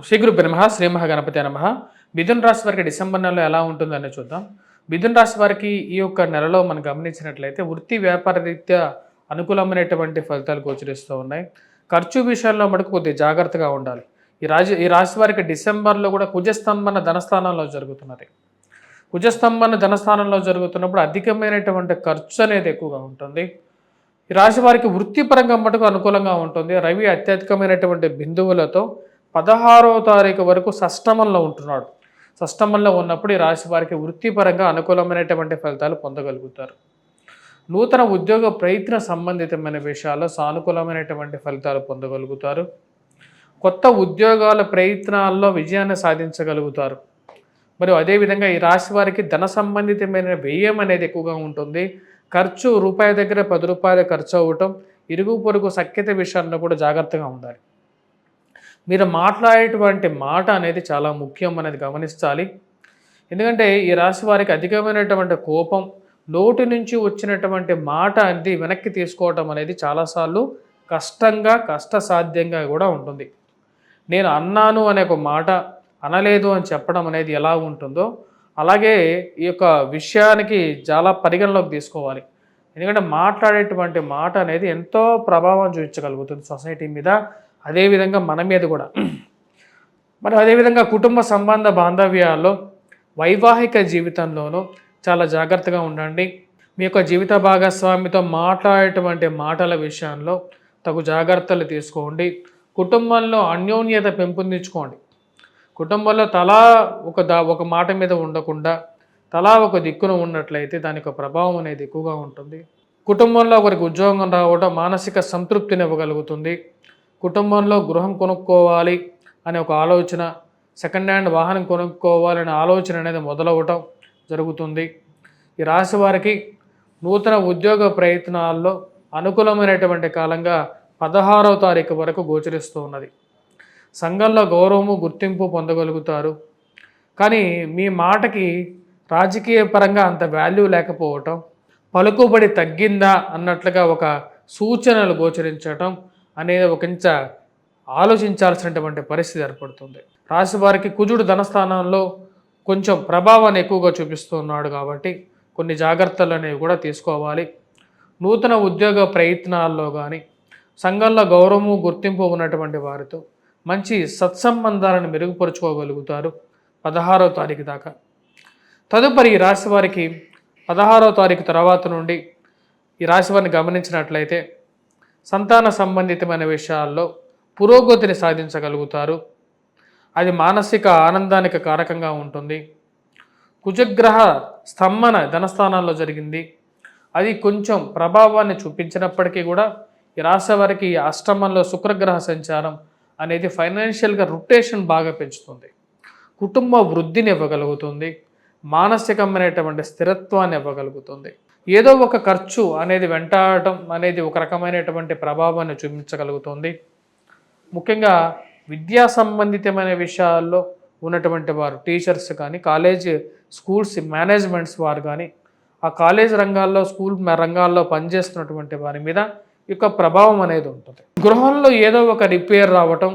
శ్రీ గురుభ్యో నమః శ్రీ మహాగణపతి నమః. మిథున రాశి వారికి డిసెంబర్ నెలలో ఎలా ఉంటుందని చూద్దాం. మిథున రాశి వారికి ఈ యొక్క నెలలో మనం గమనించినట్లయితే వృత్తి వ్యాపార రీత్యా అనుకూలమైనటువంటి ఫలితాలు గోచరిస్తూ ఉన్నాయి. ఖర్చు విషయంలో మటుకు కొద్దిగా జాగ్రత్తగా ఉండాలి. ఈ రాశి వారికి డిసెంబర్లో కూడా కుజస్తంభన ధనస్థానంలో జరుగుతున్నది. కుజస్తంభన ధనస్థానంలో జరుగుతున్నప్పుడు అధికమైనటువంటి ఖర్చు అనేది ఎక్కువగా ఉంటుంది. ఈ రాశి వారికి వృత్తిపరంగా మటుకు అనుకూలంగా ఉంటుంది. రవి అత్యధికమైనటువంటి బిందువులతో 16వ తారీఖు వరకు షష్టమంలో ఉంటున్నాడు. షష్టమంలో ఉన్నప్పుడు ఈ రాశి వారికి వృత్తిపరంగా అనుకూలమైనటువంటి ఫలితాలు పొందగలుగుతారు. నూతన ఉద్యోగ ప్రయత్న సంబంధితమైన విషయాల్లో సానుకూలమైనటువంటి ఫలితాలు పొందగలుగుతారు. కొత్త ఉద్యోగాల ప్రయత్నాల్లో విజయాన్ని సాధించగలుగుతారు. మరియు అదేవిధంగా ఈ రాశి వారికి ధన సంబంధితమైన వ్యయం అనేది ఎక్కువగా ఉంటుంది. ఖర్చు రూపాయి దగ్గర 10 రూపాయలు ఖర్చు అవ్వటం, ఇరుగు పొరుగు సఖ్యత విషయాల్లో కూడా జాగ్రత్తగా ఉండాలి. మీరు మాట్లాడేటువంటి మాట అనేది చాలా ముఖ్యం అనేది గమనించాలి. ఎందుకంటే ఈ రాశి వారికి అధికమైనటువంటి కోపం, నోటి నుంచి వచ్చినటువంటి మాట అనేది వెనక్కి తీసుకోవటం అనేది చాలాసార్లు కష్టసాధ్యంగా కూడా ఉంటుంది. నేను అన్నాను అనే ఒక మాట అనలేదు అని చెప్పడం అనేది ఎలా ఉంటుందో అలాగే ఈ యొక్క విషయానికి చాలా పరిగణలోకి తీసుకోవాలి. ఎందుకంటే మాట్లాడేటువంటి మాట అనేది ఎంతో ప్రభావం చూపించగలుగుతుంది సొసైటీ మీద, అదేవిధంగా మన మీద కూడా. మరి అదేవిధంగా కుటుంబ సంబంధ బాంధవ్యాల్లో, వైవాహిక జీవితంలోనూ చాలా జాగ్రత్తగా ఉండండి. మీ యొక్క జీవిత భాగస్వామితో మాట్లాడేటువంటి మాటల విషయంలో తగు జాగ్రత్తలు తీసుకోండి. కుటుంబంలో అన్యోన్యత పెంపొందించుకోండి. కుటుంబంలో తలా ఒక మాట మీద ఉండకుండా తలా ఒక దిక్కున ఉన్నట్లయితే దానికి ప్రభావం అనేది ఎక్కువగా ఉంటుంది. కుటుంబంలో ఒకరికి ఉద్యోగం రావడం మానసిక సంతృప్తిని ఇవ్వగలుగుతుంది. కుటుంబంలో గృహం కొనుక్కోవాలి అనే ఒక ఆలోచన, సెకండ్ హ్యాండ్ వాహనం కొనుక్కోవాలనే ఆలోచన అనేది మొదలవటం జరుగుతుంది. ఈ రాశి వారికి నూతన ఉద్యోగ ప్రయత్నాల్లో అనుకూలమైనటువంటి కాలంగా 16వ తారీఖు వరకు గోచరిస్తూ ఉన్నది. సంఘంలో గౌరవము గుర్తింపు పొందగలుగుతారు. కానీ మీ మాటకి రాజకీయ పరంగా అంత వాల్యూ లేకపోవటం, పలుకుబడి తగ్గిందా అన్నట్లుగా ఒక సూచనలు గోచరించటం అనేది ఒకంత ఆలోచించాల్సినటువంటి పరిస్థితి ఏర్పడుతుంది. రాశి వారికి కుజుడు ధనస్థానంలో కొంచెం ప్రభావాన్ని ఎక్కువగా చూపిస్తున్నాడు కాబట్టి కొన్ని జాగ్రత్తలు అనేవి కూడా తీసుకోవాలి. నూతన ఉద్యోగ ప్రయత్నాల్లో కానీ సంఘంలో గౌరవము గుర్తింపు ఉన్నటువంటి వారితో మంచి సత్సంబంధాలను మెరుగుపరుచుకోగలుగుతారు 16వ తారీఖు దాకా. తదుపరి ఈ రాశి వారికి 16వ తారీఖు తర్వాత నుండి ఈ రాశి వారిని గమనించినట్లయితే సంతాన సంబంధితమైన విషయాల్లో పురోగతిని సాధించగలుగుతారు. అది మానసిక ఆనందానికి కారకంగా ఉంటుంది. కుజగ్రహ స్తంభన ధనస్థానాల్లో జరిగింది. అది కొంచెం ప్రభావాన్ని చూపించినప్పటికీ కూడా ఈ రాశి వారికి అష్టమంలో శుక్రగ్రహ సంచారం అనేది ఫైనాన్షియల్గా రొటేషన్ బాగా పెంచుతుంది. కుటుంబ వృద్ధిని ఇవ్వగలుగుతుంది. మానసికమైనటువంటి స్థిరత్వాన్ని ఇవ్వగలుగుతుంది. ఏదో ఒక ఖర్చు అనేది వెంటాడటం అనేది ఒక రకమైనటువంటి ప్రభావాన్ని చూపించగలుగుతుంది. ముఖ్యంగా విద్యా సంబంధితమైన విషయాల్లో ఉన్నటువంటి వారు, టీచర్స్ కానీ, స్కూల్స్ మేనేజ్మెంట్స్ వారు కానీ, ఆ కాలేజ్ రంగాల్లో, స్కూల్ రంగాల్లో పనిచేస్తున్నటువంటి వారి మీద యొక్క ప్రభావం అనేది ఉంటుంది. గృహంలో ఏదో ఒక రిపేర్ రావటం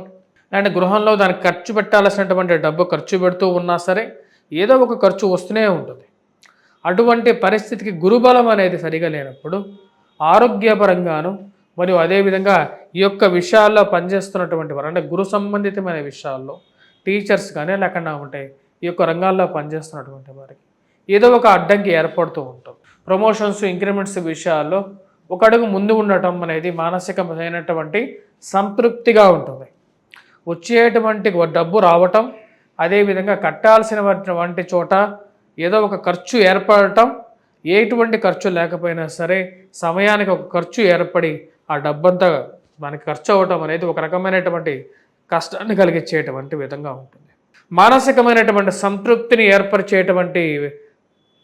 అండ్ గృహంలో దానికి ఖర్చు పెట్టాల్సినటువంటి డబ్బు ఖర్చు పెడుతూ ఉన్నా సరే ఏదో ఒక ఖర్చు వస్తూనే ఉంటుంది. అటువంటి పరిస్థితికి గురుబలం అనేది సరిగా లేనప్పుడు ఆరోగ్యపరంగాను మరియు అదేవిధంగా ఈ యొక్క విషయాల్లో పనిచేస్తున్నటువంటి వారు, అంటే గురు సంబంధితమైన విషయాల్లో టీచర్స్ కానీ లేకుండా ఉంటాయి, ఈ యొక్క రంగాల్లో పనిచేస్తున్నటువంటి వారికి ఏదో ఒక అడ్డంకి ఏర్పడుతూ ఉంటుంది. ప్రమోషన్స్, ఇంక్రిమెంట్స్ విషయాల్లో ఒక అడుగు ముందు ఉండటం అనేది మానసికమైనటువంటి సంతృప్తిగా ఉంటుంది. వచ్చేటువంటి డబ్బు రావటం, అదేవిధంగా కట్టాల్సినటువంటి చోట ఏదో ఒక ఖర్చు ఏర్పడటం, ఎటువంటి ఖర్చు లేకపోయినా సరే సమయానికి ఒక ఖర్చు ఏర్పడి ఆ డబ్బంతా మనకి ఖర్చు అవ్వటం అనేది ఒక రకమైనటువంటి కష్టాన్ని కలిగించేటువంటి విధంగా ఉంటుంది. మానసికమైనటువంటి సంతృప్తిని ఏర్పరిచేటువంటి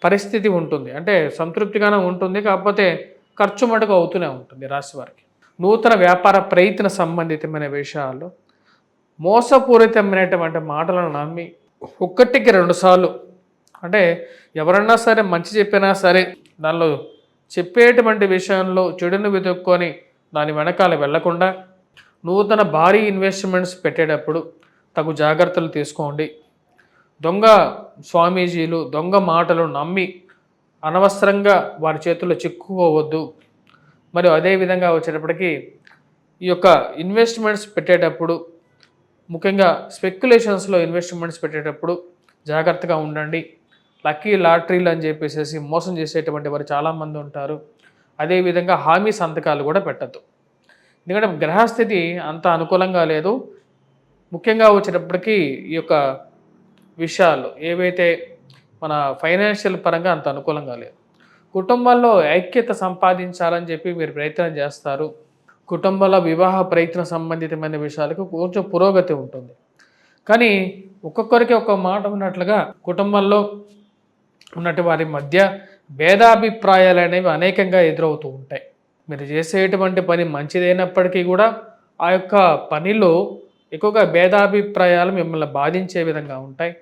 పరిస్థితి ఉంటుంది. అంటే సంతృప్తిగానే ఉంటుంది, కాకపోతే ఖర్చు మటుకు అవుతూనే ఉంటుంది రాశి వారికి. నూతన వ్యాపార ప్రయత్న సంబంధితమైన విషయాల్లో మోసపూరితమైనటువంటి మాటలను నమ్మి 1కి 2 సార్లు, అంటే ఎవరన్నా సరే మంచి చెప్పినా సరే దానిలో చెప్పేటువంటి విషయంలో చెడును వెతుక్కొని దాని వెనకాల వెళ్లకుండా నూతన భారీ ఇన్వెస్ట్మెంట్స్ పెట్టేటప్పుడు తగు జాగ్రత్తలు తీసుకోండి. దొంగ స్వామీజీలు దొంగ మాటలు నమ్మి అనవసరంగా వారి చేతుల్లో చిక్కుకోవద్దు. మరియు అదేవిధంగా వచ్చేటప్పటికి ఈ యొక్క ఇన్వెస్ట్మెంట్స్ పెట్టేటప్పుడు, ముఖ్యంగా స్పెక్యులేషన్స్లో ఇన్వెస్ట్మెంట్స్ పెట్టేటప్పుడు జాగ్రత్తగా ఉండండి. లక్కీ లాటరీలు అని చెప్పేసి మోసం చేసేటువంటి వారు చాలామంది ఉంటారు. అదేవిధంగా హామీ సంతకాలు కూడా పెట్టద్దు. ఎందుకంటే గ్రహస్థితి అంత అనుకూలంగా లేదు. ముఖ్యంగా వచ్చేటప్పటికి ఈ యొక్క విషయాలు ఏవైతే మన ఫైనాన్షియల్ పరంగా అంత అనుకూలంగా లేదు. కుటుంబాల్లో ఐక్యత సంపాదించాలని చెప్పి మీరు ప్రయత్నం చేస్తారు. కుటుంబాల వివాహ ప్రయత్న సంబంధితమైన విషయాలకు కొంచెం పురోగతి ఉంటుంది. కానీ ఒక్కొక్కరికి ఒక మాట ఉన్నట్లుగా కుటుంబంలో ఉన్నటి వారి మధ్య భేదాభిప్రాయాలు అనేవి అనేకంగా ఎదురవుతూ ఉంటాయి. మీరు చేసేటువంటి పని మంచిదైనప్పటికీ కూడా ఆ యొక్క పనిలో ఎక్కువగా భేదాభిప్రాయాలు మిమ్మల్ని బాధించే విధంగా ఉంటాయి.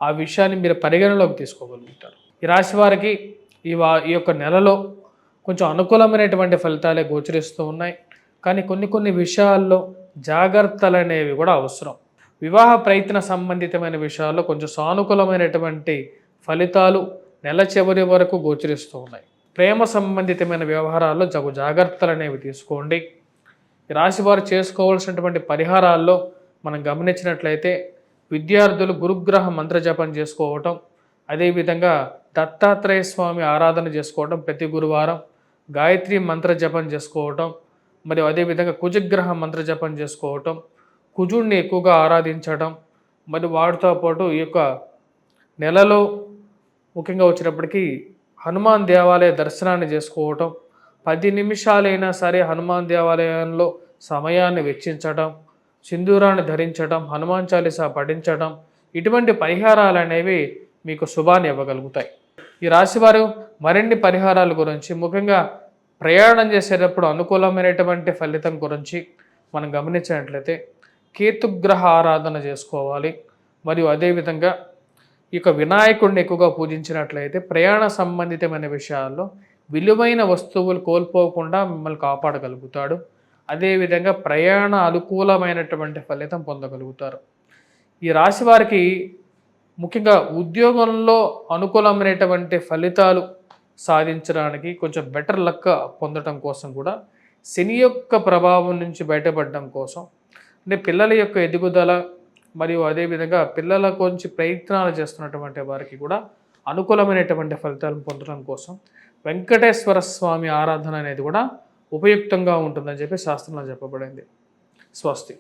ఆ విషయాన్ని మీరు పరిగణలోకి తీసుకోగలుగుతారు. ఈ రాశి వారికి ఈ యొక్క నెలలో కొంచెం అనుకూలమైనటువంటి ఫలితాలే గోచరిస్తూ ఉన్నాయి. కానీ కొన్ని విషయాల్లో జాగ్రత్తలు అనేవి కూడా అవసరం. వివాహ ప్రయత్న సంబంధితమైన విషయాల్లో కొంచెం సానుకూలమైనటువంటి ఫలితాలు నెల చివరి వరకు గోచరిస్తూ ఉన్నాయి. ప్రేమ సంబంధితమైన వ్యవహారాల్లో జాగ్రత్తలు అనేవి తీసుకోండి. ఈ రాశి వారు చేసుకోవాల్సినటువంటి పరిహారాల్లో మనం గమనించినట్లయితే విద్యార్థులు గురుగ్రహ మంత్రజపం చేసుకోవటం, అదేవిధంగా దత్తాత్రేయ స్వామి ఆరాధన చేసుకోవటం ప్రతి గురువారం, గాయత్రి మంత్రజపం చేసుకోవటం, మరియు అదేవిధంగా కుజగ్రహ మంత్రజపం చేసుకోవటం, కుజుడిని ఎక్కువగా ఆరాధించడం, మరియు వాటితో పాటు ఈ యొక్క నెలలో ముఖ్యంగా వచ్చేటప్పటికి హనుమాన్ దేవాలయ దర్శనాన్ని చేసుకోవటం, 10 నిమిషాలైనా సరే హనుమాన్ దేవాలయంలో సమయాన్ని వెచ్చించడం, సింధూరాన్ని ధరించడం, హనుమాన్ చాలీసా పఠించడం, ఇటువంటి పరిహారాలు అనేవి మీకు శుభాన్ని ఇవ్వగలుగుతాయి. ఈ రాశివారు మరిన్ని పరిహారాల గురించి, ముఖ్యంగా ప్రయాణం చేసేటప్పుడు అనుకూలమైనటువంటి ఫలితం గురించి మనం గమనించినట్లయితే కేతుగ్రహ ఆరాధన చేసుకోవాలి. మరియు అదేవిధంగా ఈ యొక్క వినాయకుడిని ఎక్కువగా పూజించినట్లయితే ప్రయాణ సంబంధితమైన విషయాల్లో విలువైన వస్తువులు కోల్పోకుండా మిమ్మల్ని కాపాడగలుగుతాడు. అదేవిధంగా ప్రయాణ అనుకూలమైనటువంటి ఫలితం పొందగలుగుతారు. ఈ రాశి వారికి ముఖ్యంగా ఉద్యోగంలో అనుకూలమైనటువంటి ఫలితాలు సాధించడానికి కొంచెం బెటర్ లక్ పొందడం కోసం కూడా శని యొక్క ప్రభావం నుంచి బయటపడడం కోసం, అంటే పిల్లల యొక్క ఎదుగుదల మరియు అదేవిధంగా పిల్లల గురించి ప్రయత్నాలు చేస్తున్నటువంటి వారికి కూడా అనుకూలమైనటువంటి ఫలితాలను పొందడం కోసం వెంకటేశ్వర స్వామి ఆరాధన అనేది కూడా ఉపయుక్తంగా ఉంటుందని చెప్పి శాస్త్రంలో చెప్పబడింది. స్వస్తి.